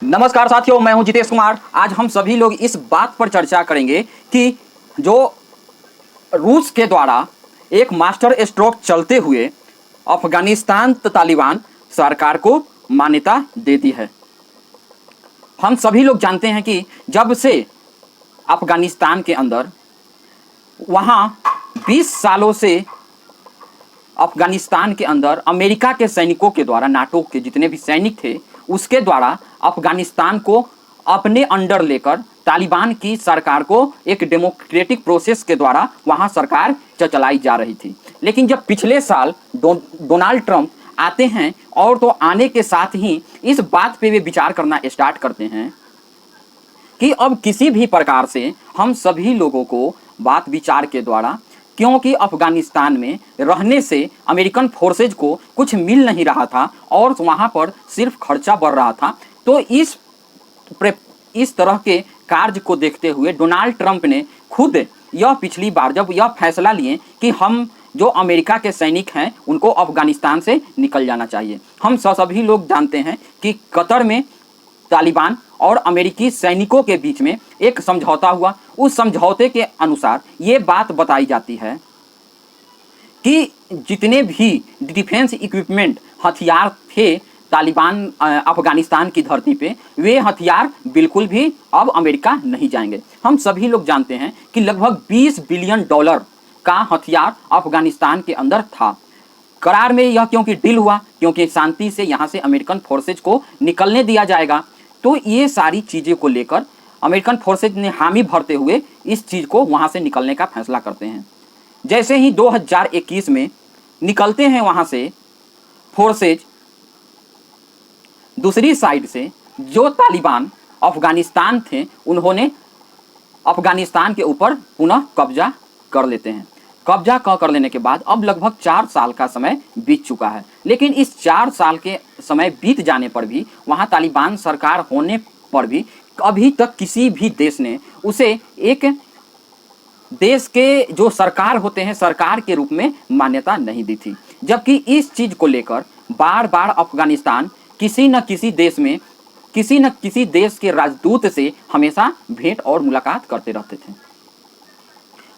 नमस्कार साथियों, मैं हूं जितेश कुमार। आज हम सभी लोग इस बात पर चर्चा करेंगे कि जो रूस के द्वारा एक मास्टर स्ट्रोक चलते हुए अफगानिस्तान तालिबान सरकार को मान्यता देती है। हम सभी लोग जानते हैं कि जब से अफगानिस्तान के अंदर वहाँ 20 सालों से अफगानिस्तान के अंदर अमेरिका के सैनिकों के द्वारा, नाटो के जितने भी सैनिक थे उसके द्वारा अफगानिस्तान को अपने अंडर लेकर तालिबान की सरकार को एक डेमोक्रेटिक प्रोसेस के द्वारा वहां सरकार चलाई जा रही थी। लेकिन जब पिछले साल डोनाल्ड ट्रंप आते हैं और तो आने के साथ ही इस बात पे वे विचार करना स्टार्ट करते हैं कि अब किसी भी प्रकार से हम सभी लोगों को बात विचार के द्वारा, क्योंकि अफगानिस्तान में रहने से अमेरिकन फोर्सेज को कुछ मिल नहीं रहा था और वहाँ पर सिर्फ खर्चा बढ़ रहा था, तो इस तरह के कार्य को देखते हुए डोनाल्ड ट्रंप ने खुद यह पिछली बार जब यह फैसला लिए कि हम जो अमेरिका के सैनिक हैं उनको अफगानिस्तान से निकल जाना चाहिए। हम सभी लोग जानते हैं कि कतर में तालिबान और अमेरिकी सैनिकों के बीच में एक समझौता हुआ। उस समझौते के अनुसार ये बात बताई जाती है कि जितने भी डिफेंस इक्विपमेंट हथियार थे तालिबान अफगानिस्तान की धरती पे, वे हथियार बिल्कुल भी अब अमेरिका नहीं जाएंगे। हम सभी लोग जानते हैं कि लगभग $20 बिलियन का हथियार अफगानिस्तान के अंदर था। करार में यह क्योंकि डील हुआ, क्योंकि शांति से यहाँ से अमेरिकन फोर्सेज को निकलने दिया जाएगा, तो ये सारी चीज़ें को लेकर अमेरिकन फोर्सेज ने हामी भरते हुए इस चीज़ को वहाँ से निकलने का फैसला करते हैं। जैसे ही 2021 में निकलते हैं वहाँ से फोर्सेज, दूसरी साइड से जो तालिबान अफगानिस्तान थे उन्होंने अफगानिस्तान के ऊपर पुनः कब्जा कर लेते हैं। कब्जा कर लेने के बाद अब लगभग 4 साल का समय बीत चुका है। लेकिन इस 4 साल के समय बीत जाने पर भी, वहाँ तालिबान सरकार होने पर भी अभी तक किसी भी देश ने उसे एक देश के जो सरकार होते हैं सरकार के रूप में मान्यता नहीं दी थी। जबकि इस चीज़ को लेकर बार बार अफगानिस्तान किसी न किसी देश में, किसी न किसी देश के राजदूत से हमेशा भेंट और मुलाकात करते रहते थे।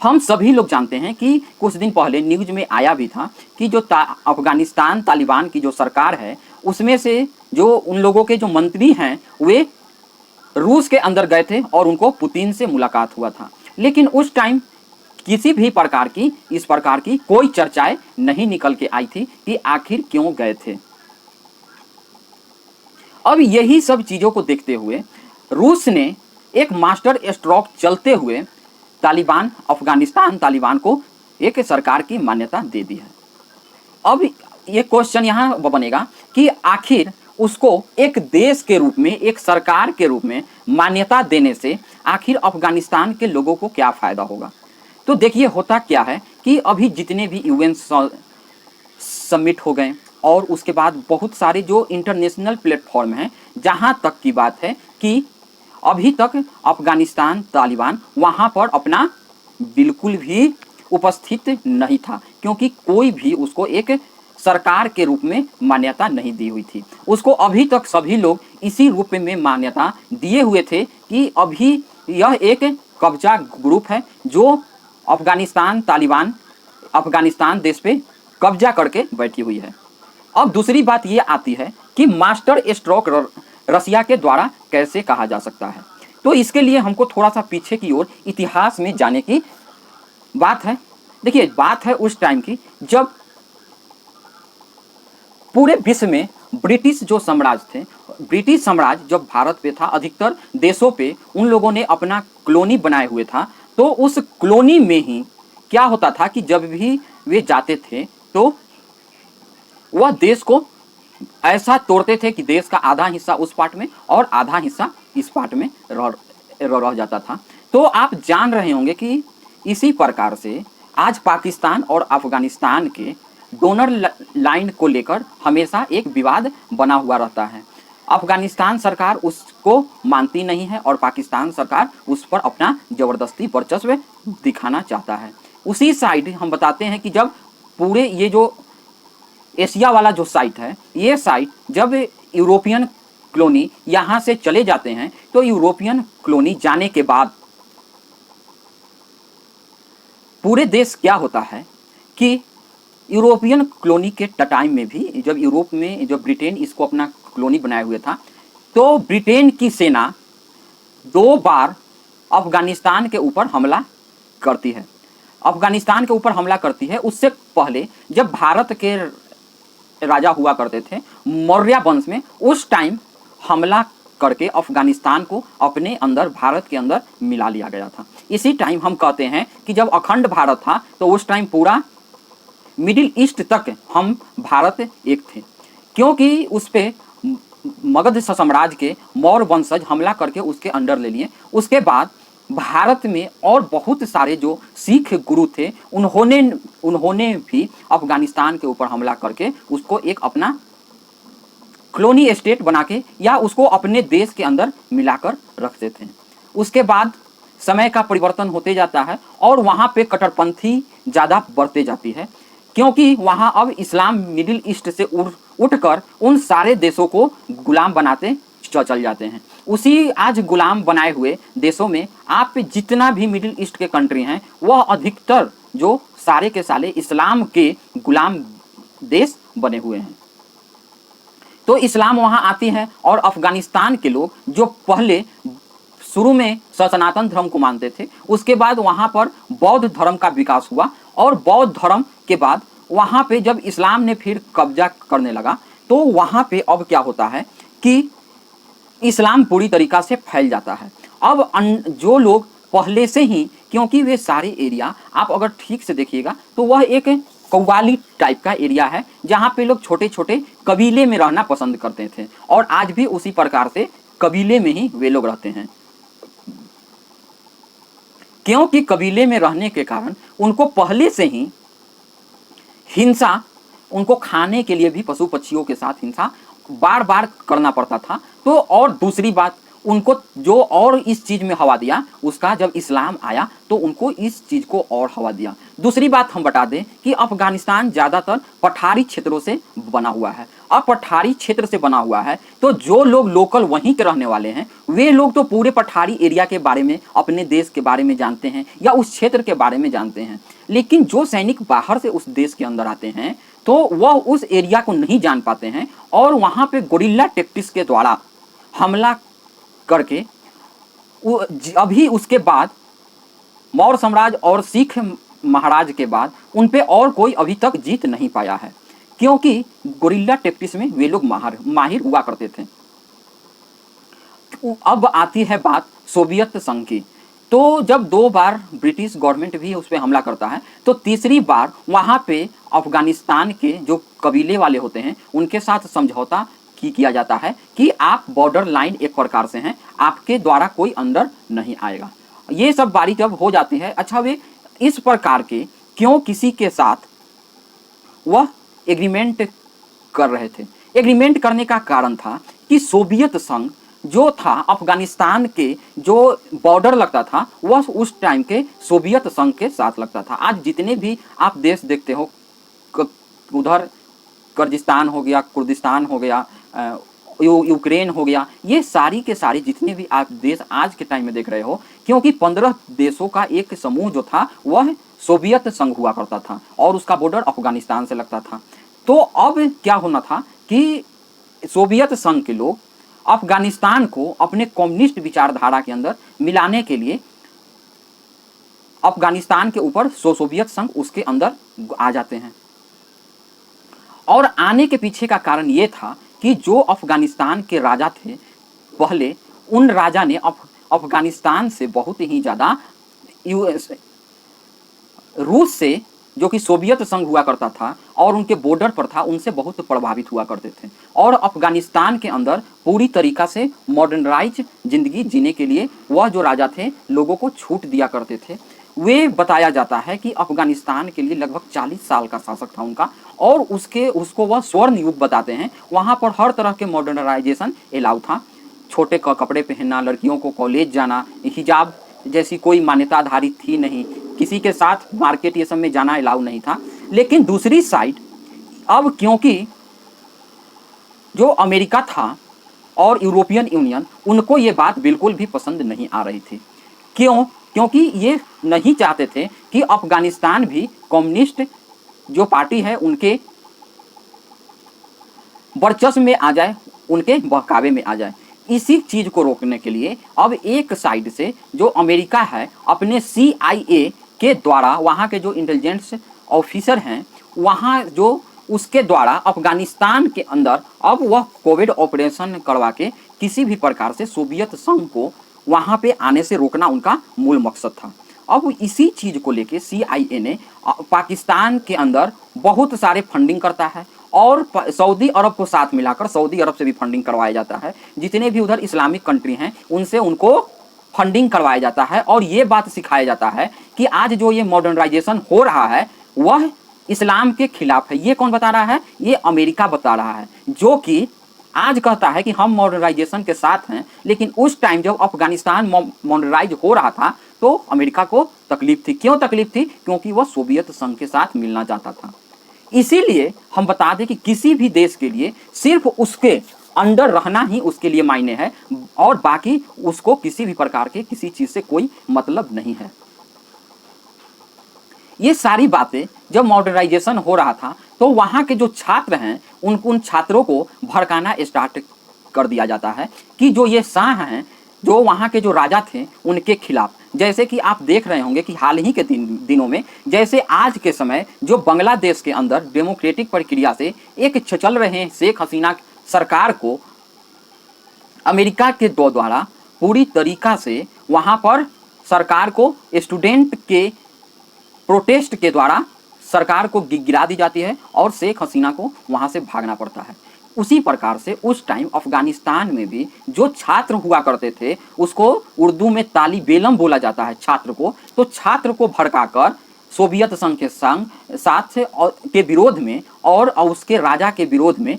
हम सभी लोग जानते हैं कि कुछ दिन पहले न्यूज में आया भी था कि जो अफगानिस्तान तालिबान की जो सरकार है उसमें से जो उन लोगों के जो मंत्री हैं वे रूस के अंदर गए थे और उनको पुतिन से मुलाकात हुआ था। लेकिन उस टाइम किसी भी प्रकार की इस प्रकार की कोई चर्चाएं नहीं निकल के आई थी कि आखिर क्यों गए थे। अब यही सब चीज़ों को देखते हुए रूस ने एक मास्टर स्ट्रोक चलते हुए तालिबान अफगानिस्तान तालिबान को एक सरकार की मान्यता दे दी है। अब ये क्वेश्चन यहाँ बनेगा कि आखिर उसको एक देश के रूप में, एक सरकार के रूप में मान्यता देने से आखिर अफगानिस्तान के लोगों को क्या फ़ायदा होगा। तो देखिए होता क्या है कि अभी जितने भी UN समिट हो गए और उसके बाद बहुत सारे जो इंटरनेशनल प्लेटफॉर्म हैं, जहाँ तक की बात है कि अभी तक अफगानिस्तान तालिबान वहाँ पर अपना बिल्कुल भी उपस्थित नहीं था, क्योंकि कोई भी उसको एक सरकार के रूप में मान्यता नहीं दी हुई थी। उसको अभी तक सभी लोग इसी रूप में मान्यता दिए हुए थे कि अभी यह एक कब्जा ग्रुप है जो अफगानिस्तान तालिबान अफगानिस्तान देश पे कब्जा करके बैठी हुई है। अब दूसरी बात ये आती है कि मास्टर स्ट्रोक रसिया के द्वारा कैसे कहा जा सकता है। तो इसके लिए हमको थोड़ा सा पीछे की ओर इतिहास में जाने की बात है। देखिए बात है उस टाइम की जब पूरे विश्व में ब्रिटिश जो साम्राज्य थे, ब्रिटिश साम्राज्य जब भारत पे था, अधिकतर देशों पे उन लोगों ने अपना कॉलोनी बनाए हुए था। तो उस कॉलोनी में ही क्या होता था कि जब भी वे जाते थे तो वह देश को ऐसा तोड़ते थे कि देश का आधा हिस्सा उस पार्ट में और आधा हिस्सा इस पार्ट में रह जाता था। तो आप जान रहे होंगे कि इसी प्रकार से आज पाकिस्तान और अफगानिस्तान के डोनर लाइन को लेकर हमेशा एक विवाद बना हुआ रहता है। अफगानिस्तान सरकार उसको मानती नहीं है और पाकिस्तान सरकार उस पर अपना ज़बरदस्ती वर्चस्व दिखाना चाहता है। उसी साइड हम बताते हैं कि जब पूरे ये जो एशिया वाला जो साइट है, ये साइट जब यूरोपियन कॉलोनी यहाँ से चले जाते हैं, तो यूरोपियन कॉलोनी जाने के बाद पूरे देश क्या होता है कि यूरोपियन कॉलोनी के टाइम में भी, जब यूरोप में जब ब्रिटेन इसको अपना कॉलोनी बनाए हुए था, तो ब्रिटेन की सेना 2 बार अफगानिस्तान के ऊपर हमला करती है। अफगानिस्तान के ऊपर हमला करती है। उससे पहले जब भारत के राजा हुआ करते थे मौर्य वंश में, उस टाइम हमला करके अफगानिस्तान को अपने अंदर, भारत के अंदर मिला लिया गया था। इसी टाइम हम कहते हैं कि जब अखंड भारत था तो उस टाइम पूरा मिडिल ईस्ट तक हम भारत एक थे, क्योंकि उस पर मगध साम्राज्य के मौर्य वंशज हमला करके उसके अंडर ले लिए। उसके बाद भारत में और बहुत सारे जो सिख गुरु थे उन्होंने भी अफगानिस्तान के ऊपर हमला करके उसको एक अपना कॉलोनी स्टेट बना के या उसको अपने देश के अंदर मिलाकर रखते थे। उसके बाद समय का परिवर्तन होते जाता है और वहाँ पे कट्टरपंथी ज़्यादा बढ़ते जाती है, क्योंकि वहाँ अब इस्लाम मिडिल ईस्ट से उठकर उन सारे देशों को गुलाम बनाते चल जाते हैं। उसी आज गुलाम बनाए हुए देशों में आप जितना भी मिडिल ईस्ट के कंट्री हैं वह अधिकतर जो सारे के सारे इस्लाम के गुलाम देश बने हुए हैं। तो इस्लाम वहाँ आती है और अफगानिस्तान के लोग जो पहले शुरू में सनातन धर्म को मानते थे, उसके बाद वहाँ पर बौद्ध धर्म का विकास हुआ और बौद्ध धर्म के बाद वहाँ पे जब इस्लाम ने फिर कब्जा करने लगा तो वहाँ पे अब क्या होता है कि इस्लाम पूरी तरीक़ा से फैल जाता है। अब जो लोग पहले से ही, क्योंकि वे सारे एरिया आप अगर ठीक से देखिएगा तो वह एक कव्वाली टाइप का एरिया है जहाँ पे लोग छोटे छोटे कबीले में रहना पसंद करते थे और आज भी उसी प्रकार से कबीले में ही वे लोग रहते हैं, क्योंकि कबीले में रहने के कारण उनको पहले से ही हिंसा, उनको खाने के लिए भी पशु पक्षियों के साथ हिंसा बार बार करना पड़ता था। तो और दूसरी बात, उनको जो और इस चीज़ में हवा दिया उसका, जब इस्लाम आया तो उनको इस चीज़ को और हवा दिया। दूसरी बात हम बता दें कि अफगानिस्तान ज़्यादातर पठारी क्षेत्रों से बना हुआ है। अब पठारी क्षेत्र से बना हुआ है तो जो लोग लोकल वहीं के रहने वाले हैं वे लोग तो पूरे पठारी एरिया के बारे में, अपने देश के बारे में जानते हैं या उस क्षेत्र के बारे में जानते हैं, लेकिन जो सैनिक बाहर से उस देश के अंदर आते हैं तो वह उस एरिया को नहीं जान पाते हैं और वहाँ पे गोरिल्ला टैक्टिक्स के द्वारा हमला करके अभी उसके बाद मौर्य साम्राज्य और सिख महाराज के बाद उन पे और कोई अभी तक जीत नहीं पाया है, क्योंकि गोरिल्ला टैक्टिक्स में वे लोग माहिर हुआ करते थे। अब आती है बात सोवियत संघ की। तो जब 2 बार ब्रिटिश गवर्नमेंट भी उस पर हमला करता है तो तीसरी बार वहाँ पे अफगानिस्तान के जो कबीले वाले होते हैं उनके साथ समझौता किया जाता है कि आप बॉर्डर लाइन एक प्रकार से हैं, आपके द्वारा कोई अंदर नहीं आएगा। ये सब बारी जब हो जाती है, अच्छा वे इस प्रकार के क्यों किसी के साथ वह एग्रीमेंट कर रहे थे? एग्रीमेंट करने का कारण था कि सोवियत संघ जो था, अफगानिस्तान के जो बॉर्डर लगता था वह उस टाइम के सोवियत संघ के साथ लगता था। आज जितने भी आप देश देखते हो, उधर कर्जिस्तान हो गया, कुर्दिस्तान हो गया, यूक्रेन हो गया, ये सारी के सारी जितने भी आप देश आज के टाइम में देख रहे हो, क्योंकि 15 देशों का एक समूह जो था वह सोवियत संघ हुआ करता था और उसका बॉर्डर अफगानिस्तान से लगता था। तो अब क्या होना था कि सोवियत संघ के लोग अफगानिस्तान को अपने कम्युनिस्ट विचारधारा के अंदर मिलाने के लिए अफगानिस्तान के ऊपर सोवियत संघ उसके अंदर आ जाते हैं। और आने के पीछे का कारण ये था कि जो अफगानिस्तान के राजा थे पहले, उन राजा ने अफगानिस्तान से बहुत ही ज़्यादा रूस से, जो कि सोवियत संघ हुआ करता था और उनके बॉर्डर पर था, उनसे बहुत प्रभावित हुआ करते थे और अफगानिस्तान के अंदर पूरी तरीक़ा से मॉडर्नाइज ज़िंदगी जीने के लिए वह जो राजा थे लोगों को छूट दिया करते थे। वे बताया जाता है कि अफगानिस्तान के लिए लगभग 40 साल का शासक था उनका और उसको वह स्वर्ण युग बताते हैं। वहाँ पर हर तरह के मॉडर्नाइजेशन अलाउ था, छोटे कपड़े पहनना, लड़कियों को कॉलेज जाना, हिजाब जैसी कोई मान्यताधारी थी नहीं, किसी के साथ मार्केट ये सब में जाना अलाउ नहीं था। लेकिन दूसरी साइड अब क्योंकि जो अमेरिका था और यूरोपियन यूनियन, उनको ये बात बिल्कुल भी पसंद नहीं आ रही थी। क्यों? क्योंकि ये नहीं चाहते थे कि अफगानिस्तान भी कम्युनिस्ट जो पार्टी है उनके वर्चस्व में आ जाए, उनके बहकावे में आ जाए। इसी चीज़ को रोकने के लिए अब एक साइड से जो अमेरिका है अपने CIA के द्वारा, वहाँ के जो इंटेलिजेंस ऑफिसर हैं वहाँ जो, उसके द्वारा अफगानिस्तान के अंदर अब वह कोविड ऑपरेशन करवा के किसी भी प्रकार से सोवियत संघ को वहाँ पे आने से रोकना उनका मूल मकसद था। अब इसी चीज़ को लेके CIA ने पाकिस्तान के अंदर बहुत सारे फंडिंग करता है और सऊदी अरब को साथ मिलाकर सऊदी अरब से भी फंडिंग करवाया जाता है। जितने भी उधर इस्लामिक कंट्री हैं उनसे उनको फंडिंग करवाया जाता है और ये बात सिखाया जाता है कि आज जो ये मॉडर्नाइजेशन हो रहा है वह इस्लाम के खिलाफ है। ये कौन बता रहा है? ये अमेरिका बता रहा है, जो कि आज कहता है कि हम मॉडर्नाइजेशन के साथ हैं, लेकिन उस टाइम जब अफगानिस्तान मॉडर्नाइज हो रहा था तो अमेरिका को तकलीफ थी। क्यों तकलीफ थी? क्योंकि वह सोवियत संघ के साथ मिलना चाहता था। इसीलिए हम बता दें कि किसी भी देश के लिए सिर्फ उसके अंडर रहना ही उसके लिए मायने है और बाकी उसको किसी भी प्रकार के किसी चीज़ से कोई मतलब नहीं है। ये सारी बातें जब मॉडर्नाइजेशन हो रहा था तो वहाँ के जो छात्र हैं उन छात्रों को भड़काना स्टार्ट कर दिया जाता है कि जो ये शाह हैं, जो वहाँ के जो राजा थे उनके खिलाफ। जैसे कि आप देख रहे होंगे कि हाल ही के दिनों में, जैसे आज के समय जो बांग्लादेश के अंदर डेमोक्रेटिक प्रक्रिया से एक चल रहे शेख हसीना सरकार को अमेरिका के द्वारा पूरी तरीका से वहाँ पर सरकार को स्टूडेंट के प्रोटेस्ट के द्वारा सरकार को गिरा दी जाती है और शेख हसीना को वहाँ से भागना पड़ता है। उसी प्रकार से उस टाइम अफगानिस्तान में भी जो छात्र हुआ करते थे, उसको उर्दू में तालिबेलम बोला जाता है छात्र को, तो छात्र को भड़काकर सोवियत संघ के साथ के विरोध में और उसके राजा के विरोध में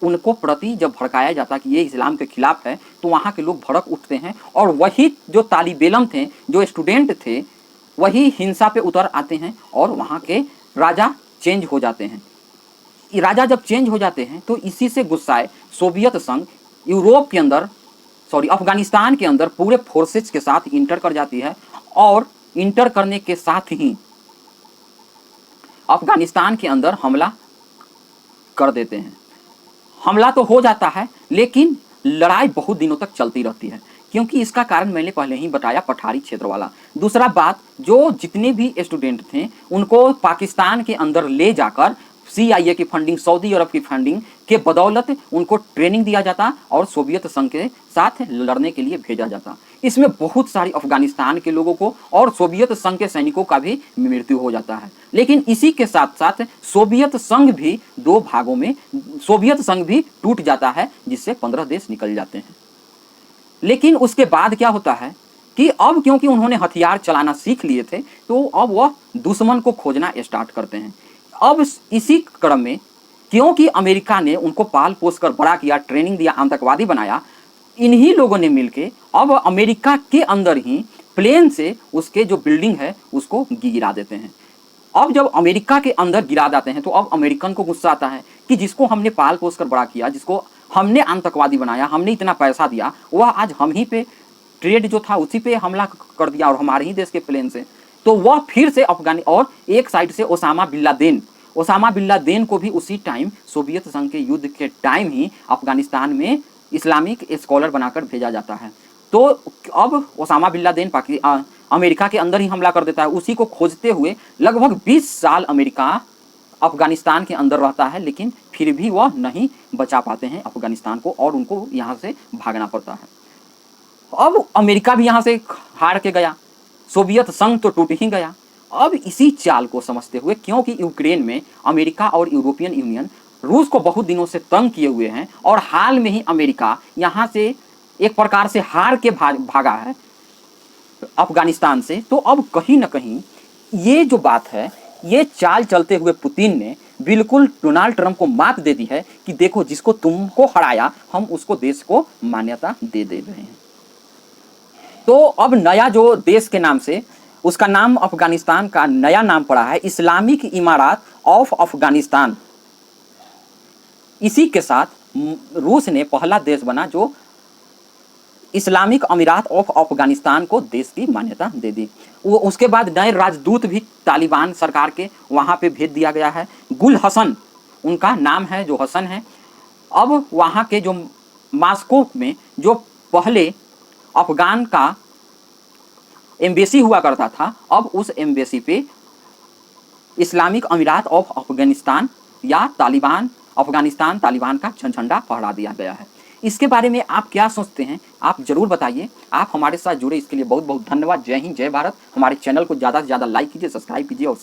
उनको प्रति जब भड़काया जाता कि ये इस्लाम के खिलाफ है, तो वहाँ के लोग भड़क उठते हैं और वही जो तालिबेलम थे, जो स्टूडेंट थे, वही हिंसा पे उतर आते हैं और वहाँ के राजा चेंज हो जाते हैं। राजा जब चेंज हो जाते हैं तो इसी से गुस्साए सोवियत संघ यूरोप के अंदर, अफगानिस्तान के अंदर पूरे फोर्सेस के साथ इंटर कर जाती है और इंटर करने के साथ ही अफगानिस्तान के अंदर हमला कर देते हैं। हमला तो हो जाता है लेकिन लड़ाई बहुत दिनों तक चलती रहती है, क्योंकि इसका कारण मैंने पहले ही बताया, पठारी क्षेत्र वाला। दूसरा बात, जो जितने भी स्टूडेंट थे उनको पाकिस्तान के अंदर ले जाकर CIA की फंडिंग, सऊदी अरब की फंडिंग के बदौलत उनको ट्रेनिंग दिया जाता और सोवियत संघ के साथ लड़ने के लिए भेजा जाता। इसमें बहुत सारी अफगानिस्तान के लोगों को और सोवियत संघ के सैनिकों का भी मृत्यु हो जाता है। लेकिन इसी के साथ साथ सोवियत संघ भी दो भागों में, सोवियत संघ भी टूट जाता है, जिससे 15 देश निकल जाते हैं। लेकिन उसके बाद क्या होता है कि अब क्योंकि उन्होंने हथियार चलाना सीख लिए थे तो अब वह दुश्मन को खोजना स्टार्ट करते हैं। अब इसी क्रम में क्योंकि अमेरिका ने उनको पाल पोस कर बड़ा किया, ट्रेनिंग दिया, आतंकवादी बनाया, इन्हीं लोगों ने मिलके अब अमेरिका के अंदर ही प्लेन से उसके जो बिल्डिंग है उसको गिरा देते हैं। अब जब अमेरिका के अंदर गिरा देते हैं तो अब अमेरिकन को गुस्सा आता है कि जिसको हमने पाल पोस कर बड़ा किया, जिसको हमने आतंकवादी बनाया, हमने इतना पैसा दिया, वह आज हम ही पे ट्रेड जो था उसी पे हमला कर दिया और हमारे ही देश के प्लेन से। तो वह फिर से अफगानी, और एक साइड से ओसामा बिन लादेन को भी उसी टाइम सोवियत संघ के युद्ध के टाइम ही अफगानिस्तान में इस्लामिक स्कॉलर बनाकर भेजा जाता है। तो अब ओसामा बिन लादेन अमेरिका के अंदर ही हमला कर देता है। उसी को खोजते हुए लगभग 20 साल अमेरिका अफगानिस्तान के अंदर रहता है, लेकिन फिर भी वह नहीं बचा पाते हैं अफगानिस्तान को और उनको यहाँ से भागना पड़ता है। अब अमेरिका भी यहाँ से हार के गया, सोवियत संघ तो टूट ही गया। अब इसी चाल को समझते हुए, क्योंकि यूक्रेन में अमेरिका और यूरोपियन यूनियन रूस को बहुत दिनों से तंग किए हुए हैं और हाल में ही अमेरिका यहाँ से एक प्रकार से हार के भागा है अफगानिस्तान से, तो अब कहीं ना कहीं ये जो बात है, ये चाल चलते हुए पुतिन ने बिल्कुल डोनाल्ड ट्रंप को मात दे दी है कि देखो जिसको तुमको हराया हम उसको देश को मान्यता दे रहे हैं। तो अब नया जो देश के नाम से, उसका नाम अफगानिस्तान का नया नाम पड़ा है इस्लामिक इमारात ऑफ अफगानिस्तान। इसी के साथ रूस ने पहला देश बना जो इस्लामिक अमीरात ऑफ अफगानिस्तान को देश की मान्यता दे दी। वो उसके बाद नए राजदूत भी तालिबान सरकार के वहाँ पे भेज दिया गया है। गुल हसन उनका नाम है, जो हसन है। अब वहाँ के जो मास्को में जो पहले अफगान का एम्बेसी हुआ करता था, अब उस एम्बेसी पे इस्लामिक अमीरात ऑफ अफगानिस्तान या तालिबान, अफगानिस्तान तालिबान का झंडा फहरा दिया गया है। इसके बारे में आप क्या सोचते हैं, आप जरूर बताइए। आप हमारे साथ जुड़े इसके लिए बहुत बहुत धन्यवाद। जय हिंद, जय भारत। हमारे चैनल को ज़्यादा से ज़्यादा लाइक कीजिए, सब्सक्राइब कीजिए और